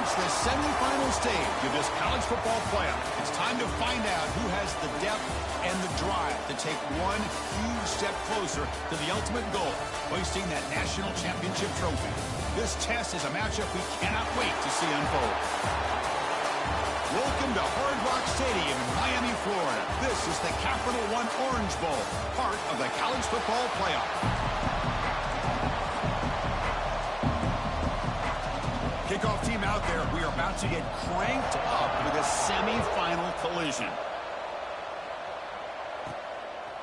It's the semifinal stage of this college football playoff. It's time to find out who has the depth and the drive to take one huge step closer to the ultimate goal, hoisting that national championship trophy. This test is a matchup we cannot wait to see unfold. Welcome to Hard Rock Stadium in Miami, Florida. This is the Capital One Orange Bowl, part of the college football playoff. Kickoff team out there. We are about to get cranked up with a semifinal collision.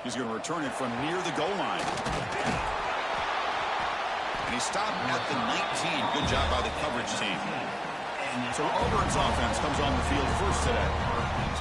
He's going to return it from near the goal line. And he stopped at the 19. Good job by the coverage team. So Auburn's offense comes on the field first today.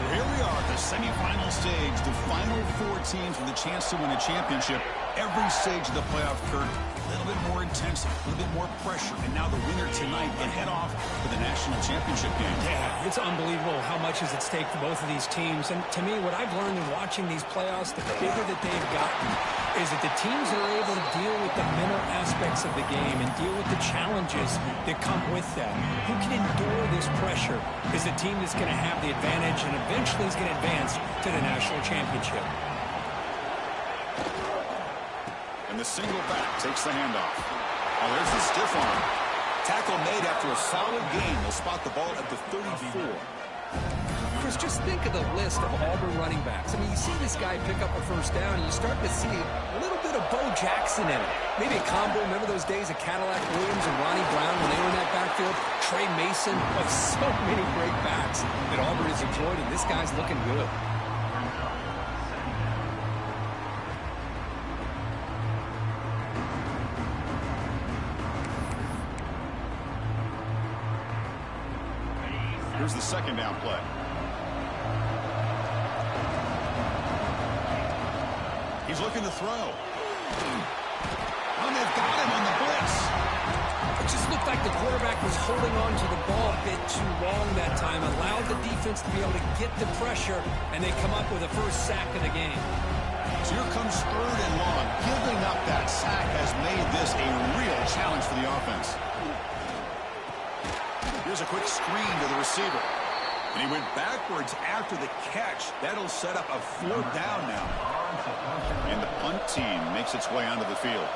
So here we are, the semifinal stage, the final four teams with a chance to win a championship. Every stage of the playoff, Kurt, a little bit more intensity, a little bit more pressure. And now the winner tonight can head off for the national championship game. Yeah, it's unbelievable how much is at stake for both of these teams. And to me, what I've learned in watching these playoffs, the bigger that they've gotten, is that the teams that are able to deal with the mental aspects of the game and deal with the challenges that come with that, who can endure this pressure, is the team that's going to have the advantage and eventually is going to advance to the national championship. And the single back takes the handoff. Oh, there's the stiff arm. Tackle made after a solid gain. They'll spot the ball at the 34. Chris, just think of the list of Auburn running backs. I mean, you see this guy pick up a first down, and you start to see a little bit of Bo Jackson in it. Maybe a combo. Remember those days of Cadillac Williams and Ronnie Brown when they were in that backfield? Trey Mason. Oh, so many great backs that Auburn has employed, and this guy's looking good. Here's the second down play. He's looking to throw. Oh, they've got him on the blitz. It just looked like the quarterback was holding on to the ball a bit too long that time, allowed the defense to be able to get the pressure, and they come up with a first sack of the game. So here comes third and long. Giving up that sack has made this a real challenge for the offense. Here's a quick screen to the receiver. And he went backwards after the catch. That'll set up a fourth down now. And the punt team makes its way onto the field.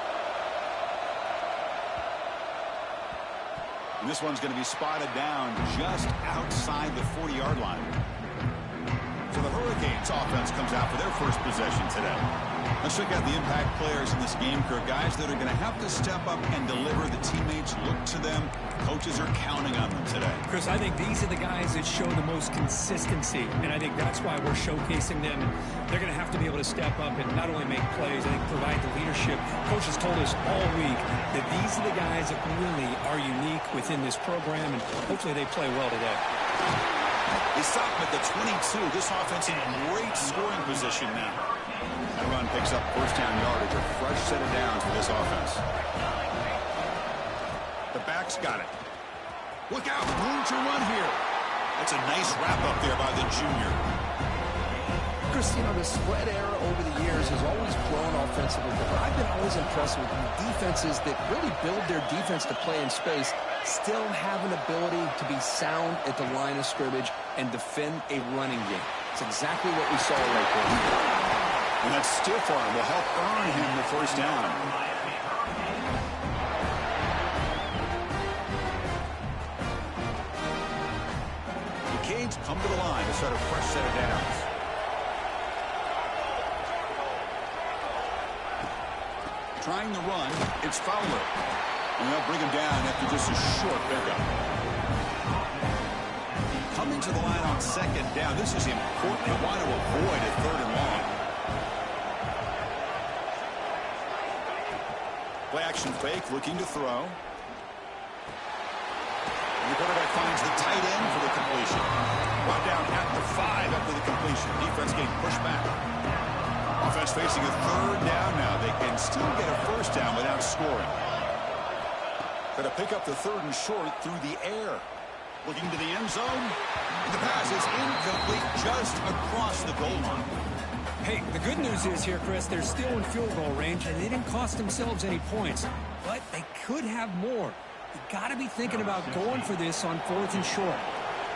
And this one's going to be spotted down just outside the 40-yard line. So the Hurricanes offense comes out for their first possession today. Let's check out the impact players in this game, Kirk. Guys that are going to have to step up and deliver. The teammates look to them. Coaches are counting on them today. Chris, I think these are the guys that show the most consistency, and I think that's why we're showcasing them. They're going to have to be able to step up and not only make plays, I think provide the leadership. Coaches told us all week that these are the guys that really are unique within this program, and hopefully they play well today. They stop him at the 22. This offense in great scoring position now. That run picks up first down yardage, a fresh set of downs for this offense. The back's got it. Look out, room to run here. That's a nice wrap up there by the junior. Chris, you know, the spread era over the years has always grown offensively, but I've been always impressed with defenses that really build their defense to play in space, still have an ability to be sound at the line of scrimmage and defend a running game. It's exactly what we saw right there. And that stiff arm will help earn him the first down. The Canes come to the line to set a fresh set of downs. Trying to run, it's Fowler. And they'll bring him down after just a short pickup. Coming to the line on second down. This is important. They want to avoid a third and long. Play action fake, looking to throw. And the quarterback finds the tight end for the completion. Brought down at the 5 after the completion. Defense getting pushed back. Offense facing a third down now. They can still get a first down without scoring. Going to pick up the third and short through the air. Looking to the end zone. And the pass is incomplete just across the goal line. Hey, the good news is here, Chris, they're still in field goal range, and they didn't cost themselves any points. But they could have more. You got to be thinking about going for this on 4th and short.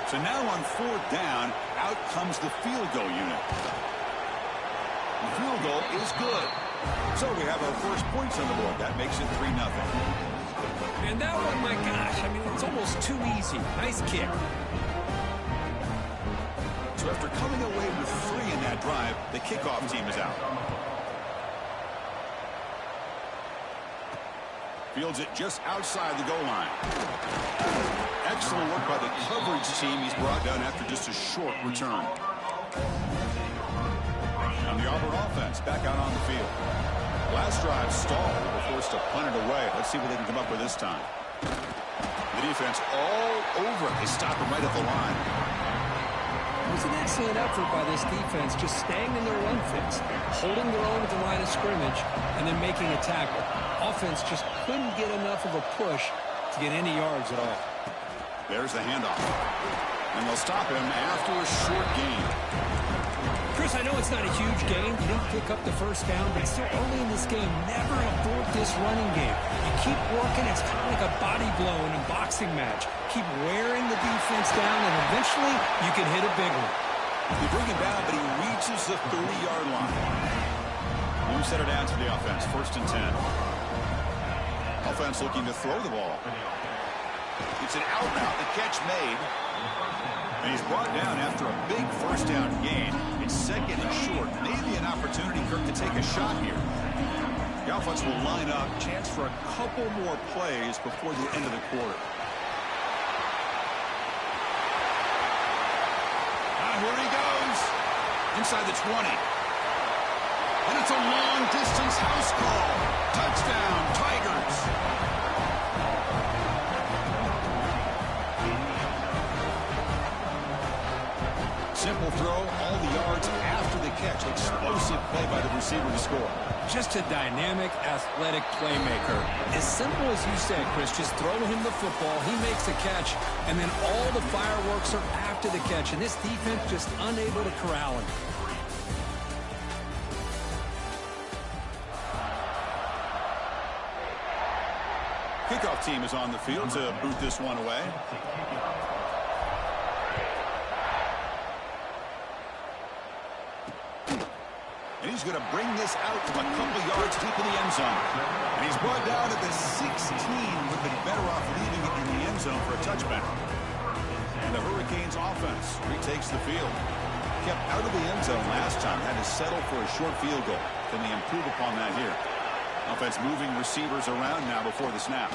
So now on 4th down, out comes the field goal unit. The field goal is good. So we have our first points on the board. That makes it 3-0. And that one, my gosh, I mean, it's almost too easy. Nice kick. So after coming away with 3 in that drive, the kickoff team is out. Fields it just outside the goal line. Excellent work by the coverage team. He's brought down after just a short return. And the Auburn offense back out on the field. Last drive stalled. They were forced to punt it away. Let's see what they can come up with this time. The defense all over it. They stop him right at the line. It was an excellent effort by this defense, just staying in their run fits, holding their own at the line of scrimmage, and then making a tackle. Offense just couldn't get enough of a push to get any yards at all. There's the handoff. And they'll stop him after a short gain. Chris, I know it's not a huge game. You didn't pick up the first down, but still early in this game, never abort this running game. You keep working. It's kind of like a body blow in a boxing match. Keep wearing the defense down, and eventually you can hit a big one. You bring him down, but he reaches the 30-yard line. You set it down to the offense. 1st and 10. Offense looking to throw the ball. It's an out route. The catch made. And he's brought down after a big first down gain. It's 2nd and short. Maybe an opportunity, Kirk, to take a shot here. The offense will line up. Chance for a couple more plays before the end of the quarter. Here he goes. Inside the 20. And it's a long-distance house call. Touchdown, Tigers. Simple throw, all the yards after the catch. Explosive play by the receiver to score. Just a dynamic, athletic playmaker. As simple as you said, Chris, just throw him the football, he makes the catch, and then all the fireworks are after the catch, and this defense just unable to corral him. Kickoff team is on the field to boot this one away. And he's going to bring this out from a couple yards deep in the end zone. And he's brought down at the 16. Would have been better off leaving it in the end zone for a touchback. And the Hurricanes offense retakes the field. Kept out of the end zone last time. Had to settle for a short field goal. Can they improve upon that here? Offense moving receivers around now before the snap.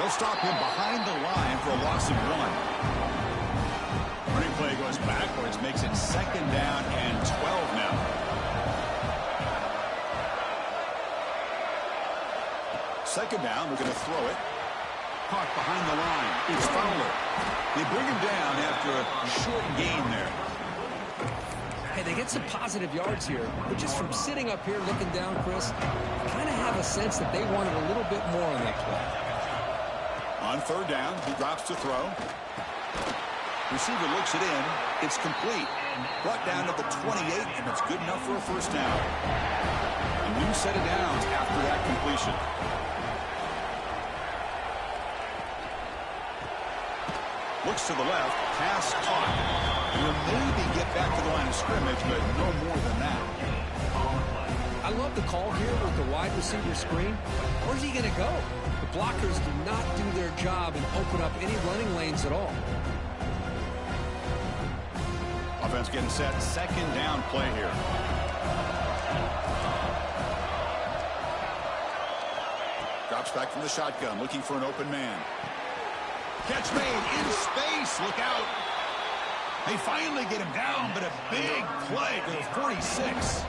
They'll stop him behind the line for a loss of 1. Running play goes backwards, makes it 2nd down and 12 now. Second down, we're going to throw it. Caught behind the line. It's Fowler. They bring him down after a short gain there. Hey, they get some positive yards here, but just from sitting up here looking down, Chris, I kind of have a sense that they wanted a little bit more on that play. On 3rd down, he drops to throw. Receiver looks it in. It's complete. Brought down to the 28, and it's good enough for a first down. A new set of downs after that completion. Looks to the left. Pass caught. And will maybe get back to the line of scrimmage, but no more than that. I love the call here with the wide receiver screen. Where's he going to go? The blockers do not do their job and open up any running lanes at all. Offense getting set. 2nd down play here. Drops back from the shotgun, looking for an open man. Catch made in space. Look out. They finally get him down, but a big play to the 46.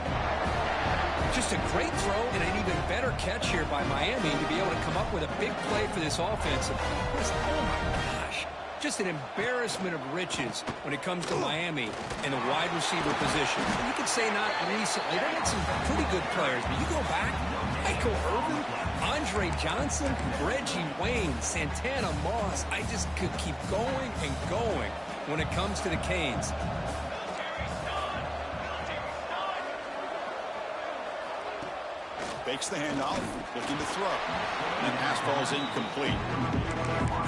Just a great throw and an even better catch here by Miami to be able to come up with a big play for this offense. Oh, my gosh. Just an embarrassment of riches when it comes to Miami in the wide receiver position. And you could say not recently. They had some pretty good players, but you go back, Michael Irvin, Andre Johnson, Reggie Wayne, Santana Moss. I just could keep going and going when it comes to the Canes. Fakes the handoff, looking to throw. And the pass falls incomplete.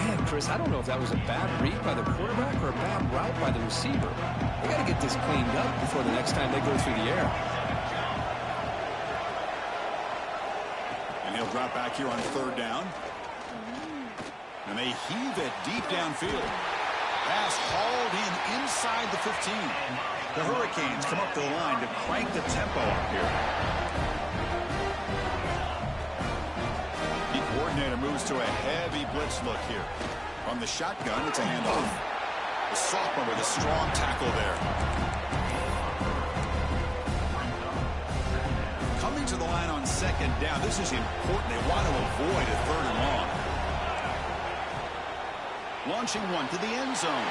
Man, Chris, I don't know if that was a bad read by the quarterback or a bad route by the receiver. They got to get this cleaned up before the next time they go through the air. And he'll drop back here on 3rd down. And they heave it deep downfield. Pass hauled in inside the 15. The Hurricanes come up to the line to crank the tempo up here. The coordinator moves to a heavy blitz look here. From the shotgun, it's a handoff. The sophomore with a strong tackle there. Coming to the line on 2nd down. This is important. They want to avoid a 3rd and long. Launching one to the end zone.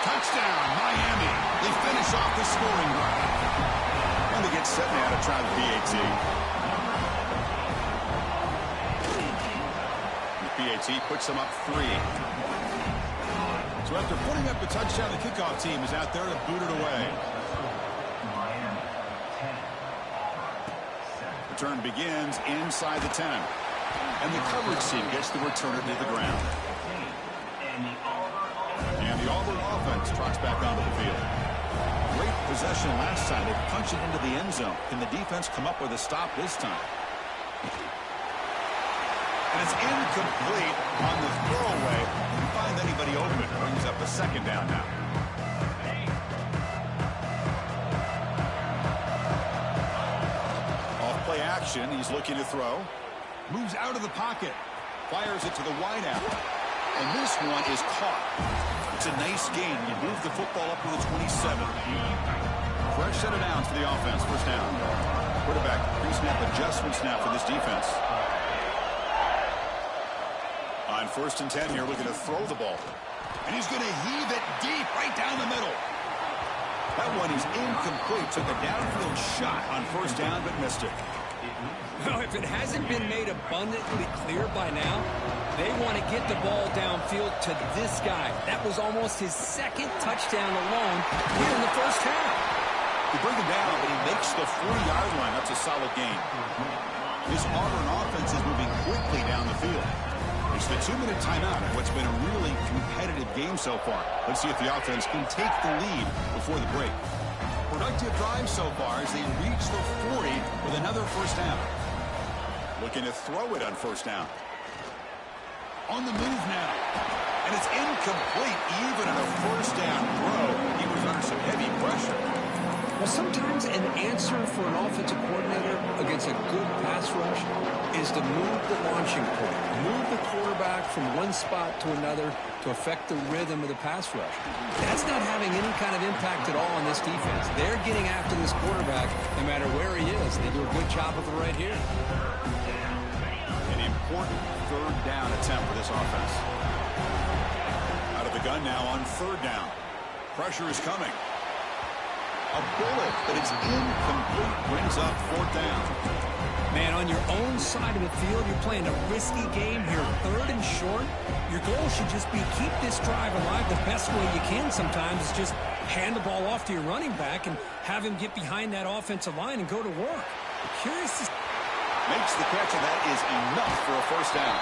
Touchdown, Miami. They finish off the scoring drive. And they get set now to try the PAT. The PAT puts them up 3. So after putting up the touchdown, the kickoff team is out there to boot it away. Return begins inside the 10. And the coverage team gets the returner to the ground. And the Auburn offense trots back onto the field. Great possession last time. They punch it into the end zone. Can the defense come up with a stop this time? And it's incomplete on the throwaway. Didn't find anybody open. Brings up a 2nd down now. Off play action. He's looking to throw. Moves out of the pocket. Fires it to the wideout. And this one is caught. It's a nice gain. You move the football up to the 27. Fresh set of downs for the offense. 1st down. Quarterback pre-snap adjustments now for this defense. On 1st and 10 here, looking to throw the ball. And he's going to heave it deep right down the middle. That one is incomplete. Took a downfield shot on 1st down, but missed it. Well, if it hasn't been made abundantly clear by now, they want to get the ball downfield to this guy. That was almost his 2nd touchdown alone here in the 1st half. You bring him down, but he makes the 40-yard line. That's a solid gain. This Auburn offense is moving quickly down the field. It's the 2-minute timeout in what's been a really competitive game so far. Let's see if the offense can take the lead before the break. Productive drive so far as they reach the 40 with another 1st down. Looking to throw it on 1st down. On the move now. And it's incomplete even on a 1st down throw. He was under some heavy pressure. Well, sometimes an answer for an offensive coordinator against a good pass rush is to move the launching point. Move the quarterback from one spot to another to affect the rhythm of the pass rush. That's not having any kind of impact at all on this defense. They're getting after this quarterback no matter where he is. They do a good job of it right here. An important 3rd down attempt for this offense. Out of the gun now on 3rd down. Pressure is coming. A bullet, but it's incomplete. Brings up 4th down. Man, on your own side of the field, you're playing a risky game here. 3rd and short. Your goal should just be keep this drive alive the best way you can sometimes. Is just hand the ball off to your running back and have him get behind that offensive line and go to work. Curious to... Makes the catch, and that is enough for a 1st down.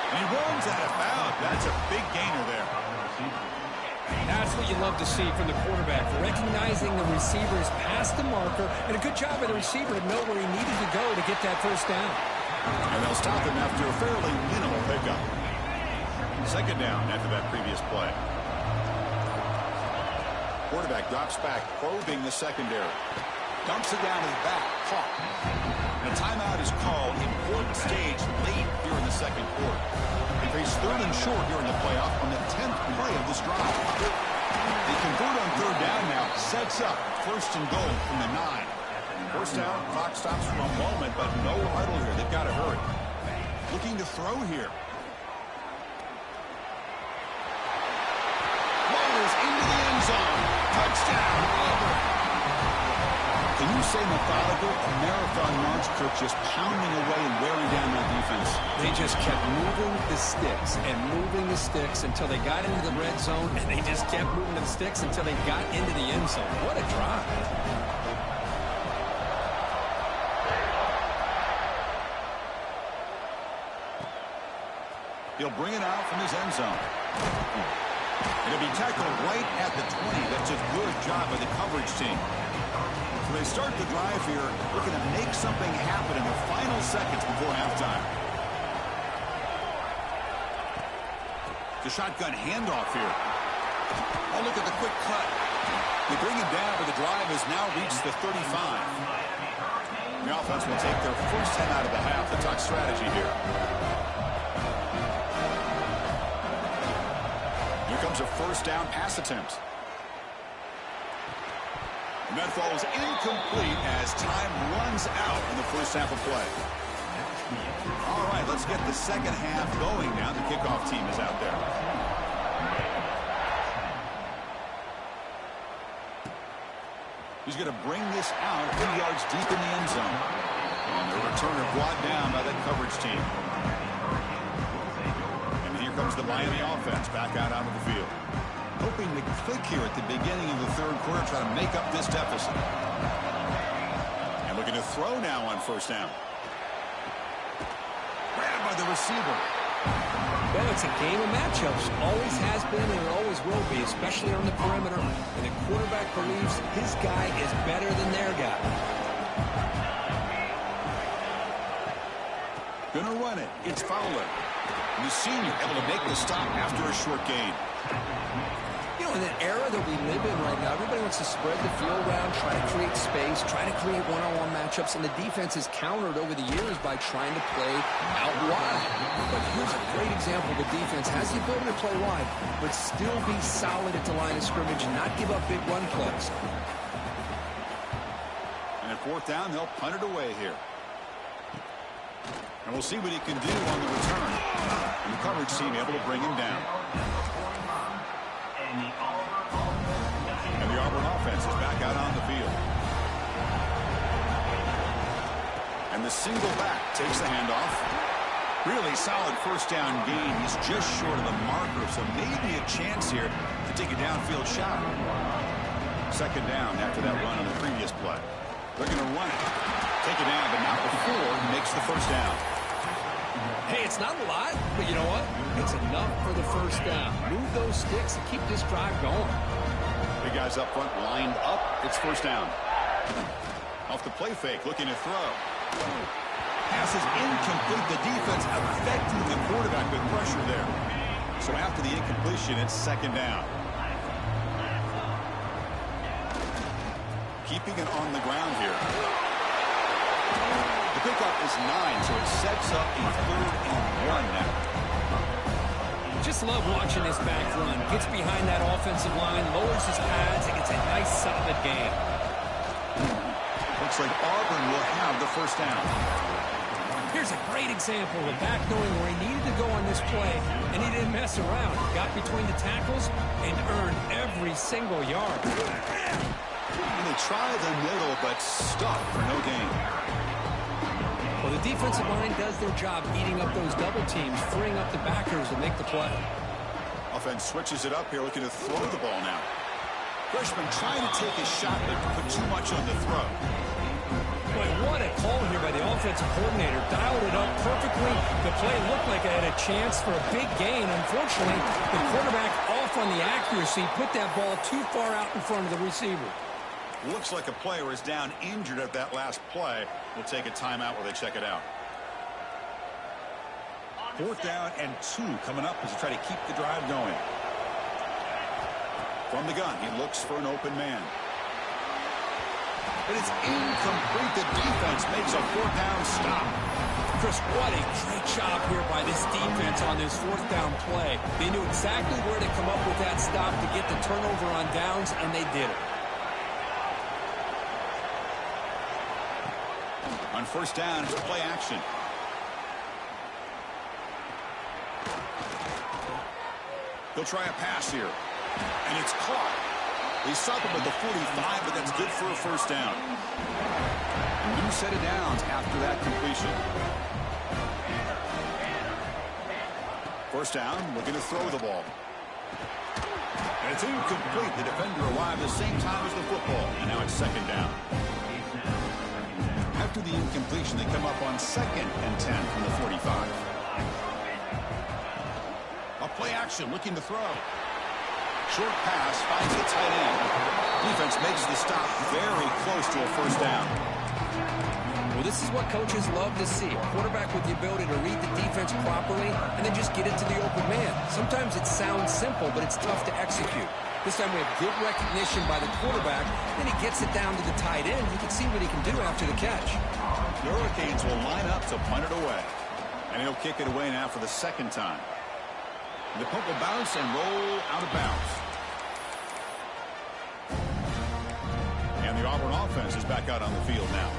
And he runs out of bounds. That's a big gainer there. That's what you love to see from the quarterback, recognizing the receiver's past the marker, and a good job by the receiver to know where he needed to go to get that 1st down. And they'll stop him after a fairly minimal pickup. 2nd down after that previous play. Quarterback drops back, probing the secondary. Dumps it down to the back, caught. And a timeout is called. Important stage late here in the 2nd quarter. They face 3rd and short here in the playoff on the 10th play of this drive. They convert on 3rd down now. Sets up 1st and goal from the 9. 1st down, clock stops for a moment, but no huddle here. They've got to hurry. Looking to throw here. Motors into the end zone. Touchdown, Auburn. Can you say methodical? A marathon march, Kirk, just pounding away and wearing down that defense. They just kept moving the sticks and moving the sticks until they got into the red zone, and they just kept moving the sticks until they got into the end zone. What a drive. He'll bring it out from his end zone. It'll be tackled right at the 20. That's a good job by the coverage team. So they start the drive here, looking to make something happen in the final seconds before halftime. The shotgun handoff here. Oh, look at the quick cut. They bring him down, but the drive has now reached the 35. The offense will take their first 10 out of the half. The tuck strategy here. Here comes a first down pass attempt. And that falls incomplete as time runs out in the first half of play. All right, let's get the second half going now. The kickoff team is out there. He's going to bring this out a few yards deep in the end zone. And the returner brought down by that coverage team. And here comes the Miami offense back out onto the field. Hoping to click here at the beginning of the third quarter, try to make up this deficit. And looking to throw now on first down. Grabbed by the receiver. Well, it's a game of matchups. Always has been and it always will be, especially on the perimeter. And the quarterback believes his guy is better than their guy. Gonna run it. It's Fowler. And the senior able to make the stop after a short gain. You know, in an era that we live in right now, everybody wants to spread the field around, try to create space, try to create one-on-one matchups, and the defense has countered over the years by trying to play out wide. But here's a great example. The defense has the ability to play wide, but still be solid at the line of scrimmage and not give up big run plays. And at fourth down, they'll punt it away here. And we'll see what he can do on the return. And the coverage team able to bring him down. And the Auburn offense is back out on the field. And the single back takes the handoff. Really solid first down gain. He's just short of the marker, so maybe a chance here to take a downfield shot. Second down after that run on the previous play. They're going to run it. Take it down, but not before he makes the first down. Hey, it's not a lot, but you know what? It's enough for the first down. Move those sticks and keep this drive going. Big guys up front lined up. It's first down. Off the play fake, looking to throw. Pass is incomplete. The defense affecting the quarterback with pressure there. So after the incompletion, it's second down. Keeping it on the ground here. The pickup is 9, so it sets up a 3rd and 1 now. Just love watching this back run. Gets behind that offensive line, lowers his pads, and gets a nice solid gain. Looks like Auburn will have the first down. Here's a great example of back knowing where he needed to go on this play, and he didn't mess around. He got between the tackles and earned every single yard. And they try the middle, but stuck for no gain. Well, the defensive line does their job eating up those double teams, freeing up the backers to make the play. Offense switches it up here, looking to throw the ball now. Freshman trying to take a shot, but put too much on the throw. Boy, what a call here by the offensive coordinator. Dialed it up perfectly. The play looked like it had a chance for a big gain. Unfortunately, the quarterback off on the accuracy, put that ball too far out in front of the receiver. Looks like a player is down injured at that last play. We'll take a timeout while they check it out. 4th down and 2 coming up as they try to keep the drive going. From the gun, he looks for an open man. But it's incomplete. The defense makes a 4th-down stop. Chris, what a great job here by this defense on this 4th down play. They knew exactly where to come up with that stop to get the turnover on downs, and they did it. On first down, it's play action. They'll try a pass here. And it's caught. They stop him at the 45, but that's good for a first down. A new set of downs after that completion. First down, looking to throw the ball. And it's incomplete. The defender arrived the same time as the football. And now it's second down. After the incompletion, they come up on 2nd and 10 from the 45. Play action, looking to throw. Short pass finds the tight end. Defense makes the stop very close to a first down. Well, this is what coaches love to see. A quarterback with the ability to read the defense properly and then just get it to the open man. Sometimes it sounds simple, but it's tough to execute. This time we have good recognition by the quarterback. Then he gets it down to the tight end. You can see what he can do after the catch. The Hurricanes will line up to punt it away. And he'll kick it away now for the second time. The punt will bounce and roll out of bounds. And the Auburn offense is back out on the field now.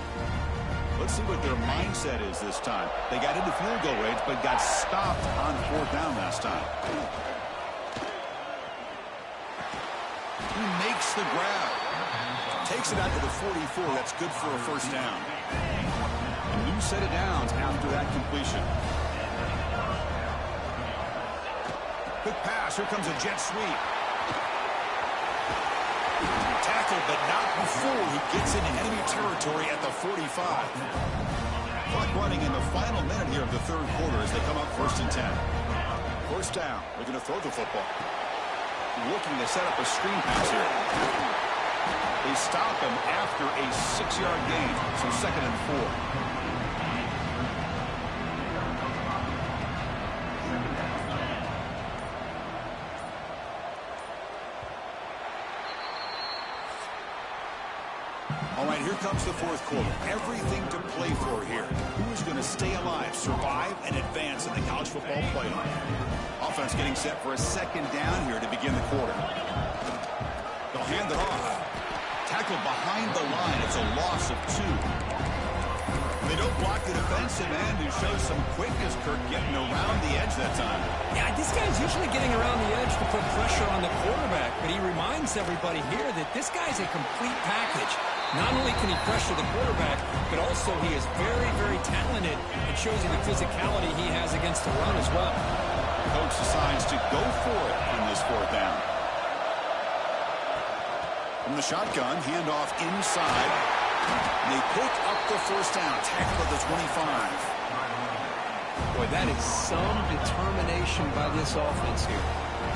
Let's see what their mindset is this time. They got into field goal range, but got stopped on fourth down last time. He makes the grab. Takes it out to the 44. That's good for a first down. A new set of downs after that completion. Quick pass. Here comes a jet sweep. Tackled, but not before he gets into enemy territory at the 45. Clock running in the final minute here of the third quarter as they come up 1st and 10. First down. Looking to throw the football. Looking to set up a screen pass here. They stop him after a 6-yard gain, so 2nd and 4. All right, here comes the fourth quarter. Everything to play for here. Who's going to stay alive, survive, and advance in the college football playoff? Offense getting set for a second down here to begin the quarter. They'll hand it off. Tackled behind the line. It's a loss of 2. They don't block the defensive end, who shows some quickness, Kirk, getting around the edge that time. Yeah, this guy's usually getting around the edge to put pressure on the quarterback, but he reminds everybody here that this guy's a complete package. Not only can he pressure the quarterback, but also he is very, very talented and shows you the physicality he has against the run as well. Coach decides to go for it on this fourth down. From the shotgun, handoff inside. They pick up the first down, tackle at the 25. Boy, that is some determination by this offense here.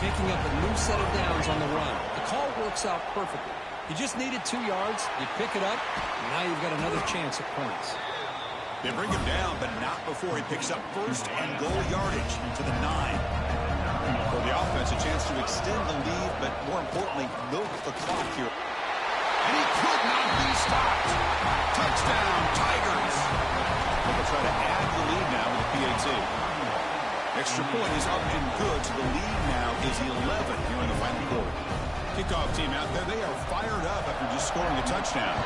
Picking up a new set of downs on the run. The call works out perfectly. You just needed 2 yards, you pick it up, and now you've got another chance at points. They bring him down, but not before he picks up first and goal yardage to the 9. For the offense, a chance to extend the lead, but more importantly, milk the clock here. And he could not be stopped. Touchdown, Tigers. They'll try to add the lead now with the PAT. Extra point is up and good, so the lead now is 11 here in the final quarter. Kickoff team out there, they are fired up after just scoring a touchdown.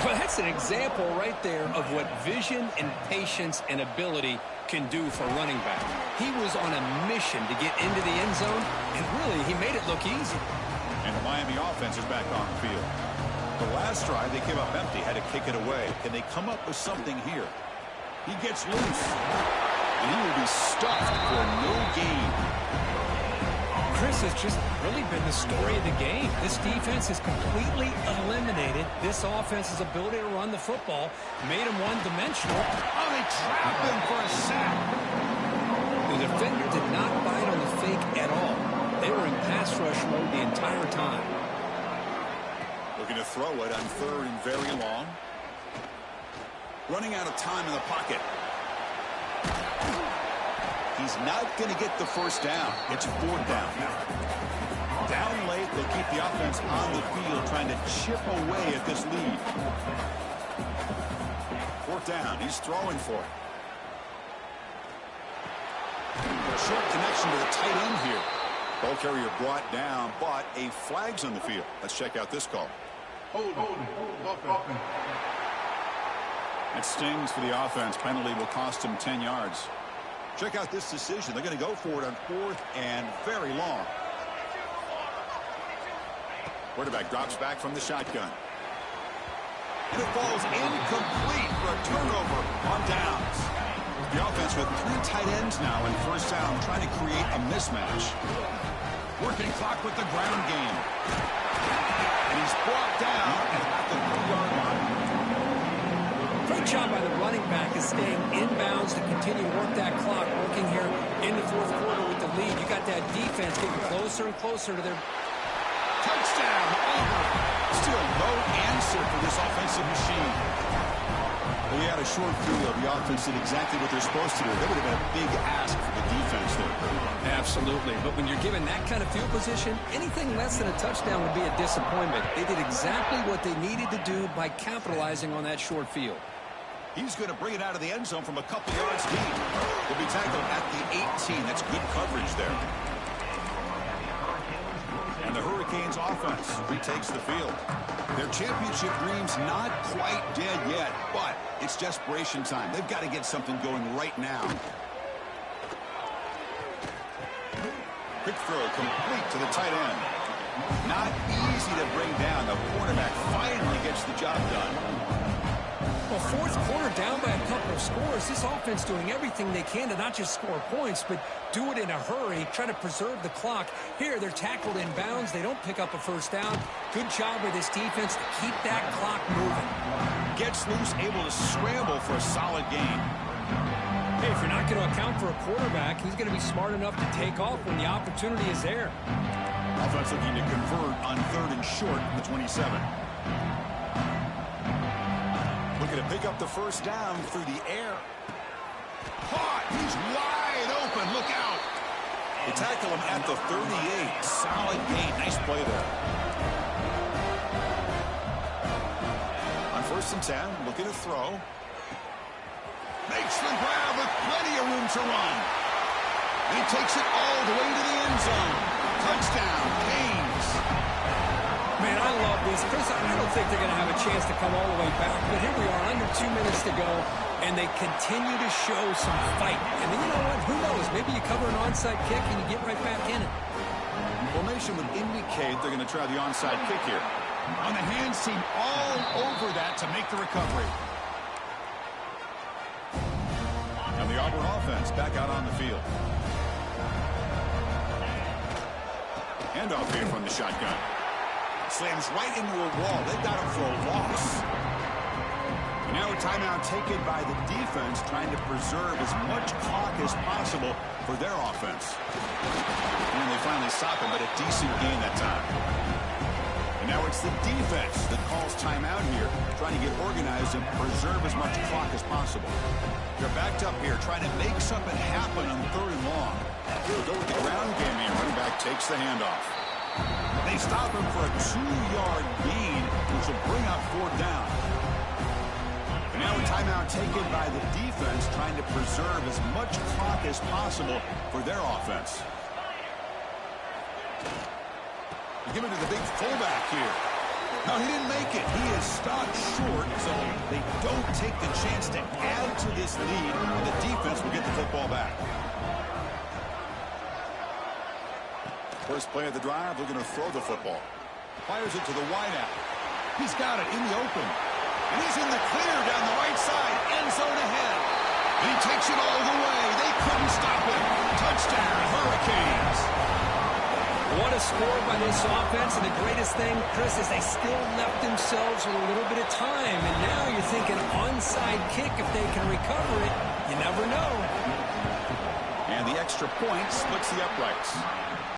Well, that's an example right there of what vision and patience and ability can do for running back. He was on a mission to get into the end zone, and really, he made it look easy. And the Miami offense is back on the field. The last drive, they came up empty, had to kick it away. Can they come up with something here? He gets loose, and he will be stuffed for no gain. Chris, has just really been the story of the game. This defense has completely eliminated this offense's ability to run the football, made him one-dimensional. Oh, they trap him for a sack. The defender did not bite on the fake at all. They were in pass rush mode the entire time. Looking to throw it on 3rd and very long. Running out of time in the pocket. He's not going to get the first down. It's 4th down. Down late, they keep the offense on the field trying to chip away at this lead. 4th down. He's throwing for it. A short connection to the tight end here. Ball carrier brought down, but a flag's on the field. Let's check out this call. Hold. It stings for the offense. Penalty will cost him 10 yards. Check out this decision. They're going to go for it on 4th and very long. Quarterback drops back from the shotgun. And it falls incomplete for a turnover on downs. The offense with 3 tight ends now in first down, trying to create a mismatch. Working clock with the ground game. And he's brought down at the 3-yard line. Great job by the running back is staying inbounds to continue to work that clock, working here in the fourth quarter with the lead. You got that defense getting closer and closer to their touchdown, Auburn. Still no answer for this offensive machine. Well, he had a short field. The offense did exactly what they're supposed to do. That would have been a big ask for the defense there. Absolutely. But when you're given that kind of field position, anything less than a touchdown would be a disappointment. They did exactly what they needed to do by capitalizing on that short field. He's going to bring it out of the end zone from a couple yards deep. He'll be tackled at the 18. That's good coverage there. And the Hurricanes offense retakes the field. Their championship dream's not quite dead yet, but it's desperation time. They've got to get something going right now. Quick throw complete to the tight end. Not easy to bring down. The quarterback finally gets the job done. Well, fourth quarter down by a couple of scores. This offense doing everything they can to not just score points, but do it in a hurry, try to preserve the clock. Here, they're tackled in bounds. They don't pick up a first down. Good job by this defense to keep that clock moving. Gets loose, able to scramble for a solid gain. Hey, if you're not going to account for a quarterback, he's going to be smart enough to take off when the opportunity is there. Offense looking to convert on 3rd and short from the 27. Looking to pick up the first down through the air. Caught. He's wide open. Look out. They tackle him at the 38. Solid gain. Nice play there. On 1st and 10, looking to throw. Makes the grab with plenty of room to run. And he takes it all the way to the end zone. Touchdown, Canes. Man, I love this. Chris, I don't think they're going to have a chance to come all the way back. But here we are, under 2 minutes to go, and they continue to show some fight. And then you know what? Who knows? Maybe you cover an onside kick and you get right back in it. Formation would indicate they're going to try the onside kick here. On the hands team all over that to make the recovery. And the Auburn offense back out on the field. Handoff here from the shotgun. Slams right into a wall. They've got him for a loss. And now a timeout taken by the defense, trying to preserve as much clock as possible for their offense. And they finally stop him, but a decent gain that time. And now it's the defense that calls timeout here, trying to get organized and preserve as much clock as possible. They're backed up here, trying to make something happen on 3rd and long. He'll go with the ground game here. Running back takes the handoff. They stop him for a 2-yard gain, which will bring up 4th down. And now a timeout taken by the defense, trying to preserve as much clock as possible for their offense. They give it to the big fullback here. No, he didn't make it. He is stopped short, so they don't take the chance to add to this lead, and the defense will get the football back. First play of the drive, looking to throw the football. Fires it to the wideout. He's got it in the open. And he's in the clear down the right side. End zone ahead. And he takes it all the way. They couldn't stop him. Touchdown, Hurricanes. What a score by this offense. And the greatest thing, Chris, is they still left themselves with a little bit of time. And now you're thinking onside kick if they can recover it. You never know. And the extra point splits the uprights.